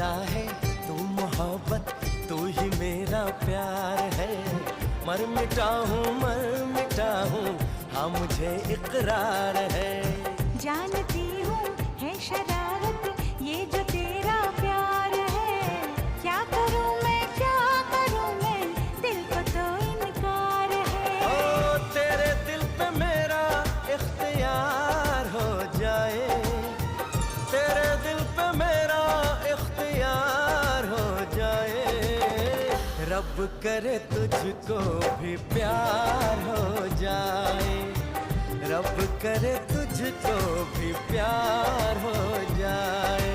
खुदा है तू मोहब्बत, तू ही मेरा प्यार है। मर मिटा हूँ हाँ मुझे इकरार है। जानती हूँ है शरारत ये जो तेरा प्यार है। क्या करूँ मैं दिल को तो इनकार है। ओ तेरे दिल पे मेरा इख्तियार हो जाए, तेरे दिल पे मेरा इख्तियार हो जाए। रब करे तुझको भी प्यार हो जाए, रब करे तुझको भी प्यार हो जाए।